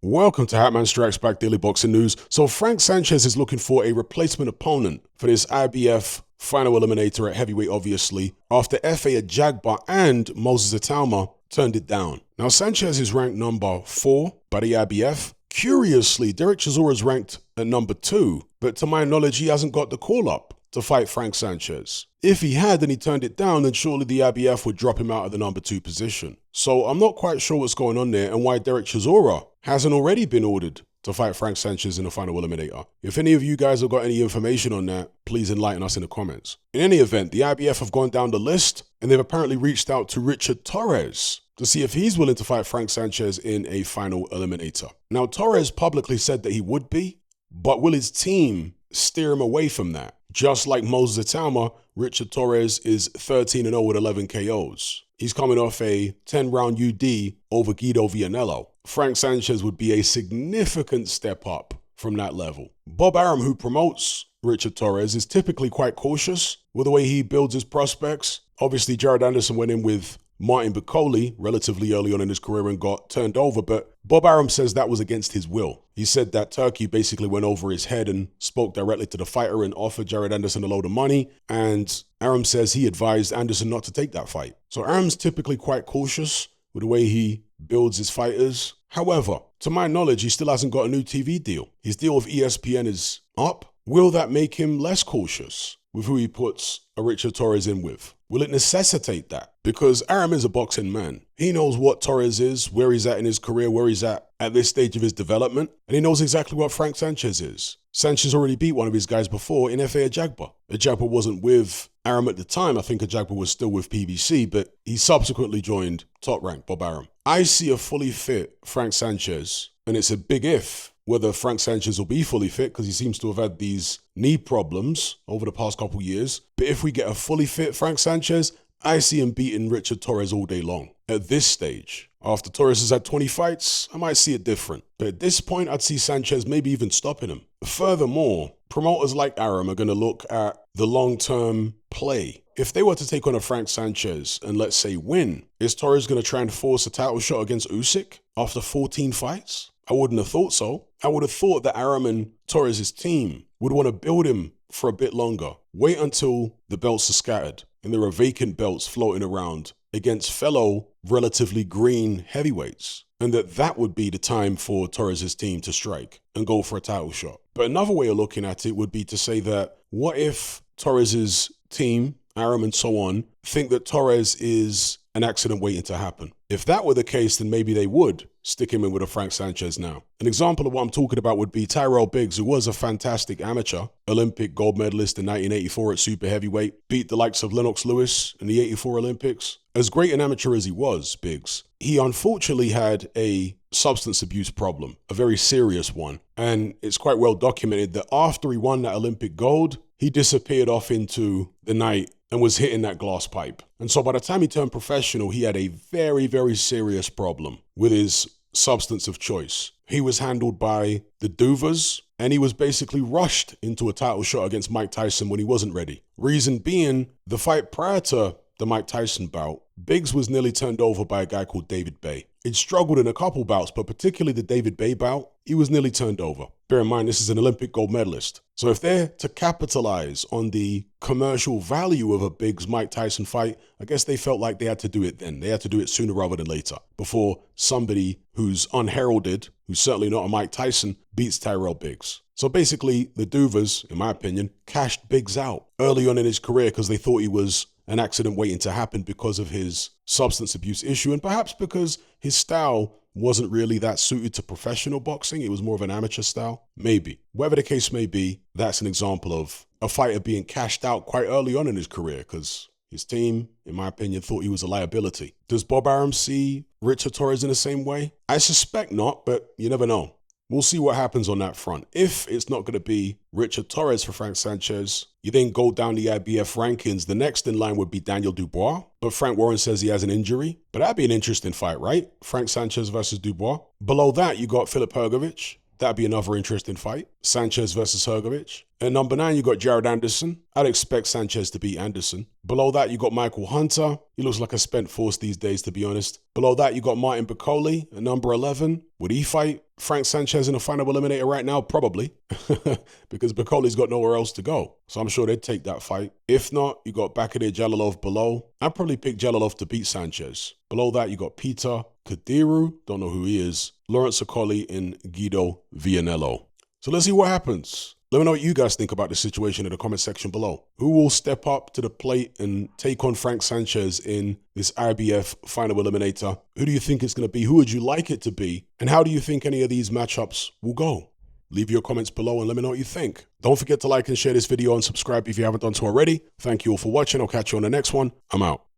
Welcome to Hatman Strikes Back Daily Boxing News. So Frank Sanchez is looking for a replacement opponent for this IBF final eliminator at heavyweight, obviously, after FA Ajagba and Moses Atalma turned it down. Now, Sanchez is ranked number 4 by the IBF. Curiously, Derek Chisora is ranked at number 2, but to my knowledge, he hasn't got the call-up to fight Frank Sanchez. If he had and he turned it down, then surely the IBF would drop him out of the number 2 position. So I'm not quite sure what's going on there and why Derek Chisora hasn't already been ordered to fight Frank Sanchez in the final eliminator. If any of you guys have got any information on that, please enlighten us in the comments. In any event, the IBF have gone down the list and they've apparently reached out to Richard Torrez to see if he's willing to fight Frank Sanchez in a final eliminator. Now, Torrez publicly said that he would be, but will his team steer him away from that? Just like Moses Atalma, Richard Torrez is 13-0 with 11 KOs. He's coming off a 10-round UD over Guido Vianello. Frank Sanchez would be a significant step up from that level. Bob Arum, who promotes Richard Torrez, is typically quite cautious with the way he builds his prospects. Obviously, Jared Anderson went in with Martin Bacoli relatively early on in his career and got turned over, but Bob Arum says that was against his will. He said that Turkey basically went over his head and spoke directly to the fighter and offered Jared Anderson a load of money, and Arum says he advised Anderson not to take that fight. So Arum's typically quite cautious with the way he builds his fighters. However, to my knowledge, he still hasn't got a new TV deal. His deal with ESPN is up. Will that make him less cautious with who he puts a Richard Torrez in with? Will it necessitate that? Because Arum is a boxing man. He knows what Torrez is, where he's at in his career, where he's at this stage of his development, and he knows exactly what Frank Sanchez is. Sanchez already beat one of his guys before in FA Ajagba. Ajagba wasn't with Arum at the time. I think Ajagba was still with PBC, but he subsequently joined Top Rank Bob Arum. I see a fully fit Frank Sanchez, and it's a big if whether Frank Sanchez will be fully fit, because he seems to have had these knee problems over the past couple years. But if we get a fully fit Frank Sanchez, I see him beating Richard Torrez all day long. At this stage, after Torrez has had 20 fights, I might see it different. But at this point, I'd see Sanchez maybe even stopping him. Furthermore, promoters like Arum are going to look at the long-term play. If they were to take on a Frank Sanchez and let's say win, is Torrez going to try and force a title shot against Usyk after 14 fights? I wouldn't have thought so. I would have thought that Arum and Torrez's team would want to build him for a bit longer. Wait until the belts are scattered and there are vacant belts floating around against fellow relatively green heavyweights. And that would be the time for Torrez's team to strike and go for a title shot. But another way of looking at it would be to say that what if Torrez's team, Arum and so on, think that Torrez is an accident waiting to happen? If that were the case, then maybe they would stick him in with a Frank Sanchez now. An example of what I'm talking about would be Tyrell Biggs, who was a fantastic amateur, Olympic gold medalist in 1984 at super heavyweight, beat the likes of Lennox Lewis in the 84 Olympics. As great an amateur as he was, Biggs, he unfortunately had a substance abuse problem, a very serious one. And it's quite well documented that after he won that Olympic gold, he disappeared off into the night and was hitting that glass pipe. And so by the time he turned professional, he had a very, very serious problem with his substance of choice. He was handled by the Duvas, and he was basically rushed into a title shot against Mike Tyson when he wasn't ready. Reason being, the fight prior to the Mike Tyson bout, Biggs was nearly turned over by a guy called David Bay. He'd struggled in a couple bouts, but particularly the David Bay bout, he was nearly turned over. Bear in mind, this is an Olympic gold medalist. So if they're to capitalize on the commercial value of a Biggs-Mike Tyson fight, I guess they felt like they had to do it then. They had to do it sooner rather than later, before somebody who's unheralded, who's certainly not a Mike Tyson, beats Tyrell Biggs. So basically, the Duvas, in my opinion, cashed Biggs out early on in his career because they thought he was an accident waiting to happen because of his substance abuse issue, and perhaps because his style wasn't really that suited to professional boxing. It was more of an amateur style. Maybe. Whatever the case may be, that's an example of a fighter being cashed out quite early on in his career because his team, in my opinion, thought he was a liability. Does Bob Arum see Richard Torrez in the same way? I suspect not, but you never know. We'll see what happens on that front. If it's not going to be Richard Torrez for Frank Sanchez, you then go down the IBF rankings. The next in line would be Daniel Dubois, but Frank Warren says he has an injury. But that'd be an interesting fight, right? Frank Sanchez versus Dubois. Below that, you got Filip Hrgović. That'd be another interesting fight. Sanchez versus Hrgović. At number 9, you got Jared Anderson. I'd expect Sanchez to beat Anderson. Below that, you got Michael Hunter. He looks like a spent force these days, to be honest. Below that, you got Martin Bakole at number 11. Would he fight Frank Sanchez in a final eliminator right now? Probably, because Bakole's got nowhere else to go. So I'm sure they'd take that fight. If not, you got Bakadir Jalilov below. I'd probably pick Jalilov to beat Sanchez. Below that, you got Peter Kadiru. Don't know who he is. Lawrence Okoli and Guido Vianello. So let's see what happens. Let me know what you guys think about the situation in the comment section below. Who will step up to the plate and take on Frank Sanchez in this IBF final eliminator? Who do you think it's going to be? Who would you like it to be? And how do you think any of these matchups will go? Leave your comments below and let me know what you think. Don't forget to like and share this video and subscribe if you haven't done so already. Thank you all for watching. I'll catch you on the next one. I'm out.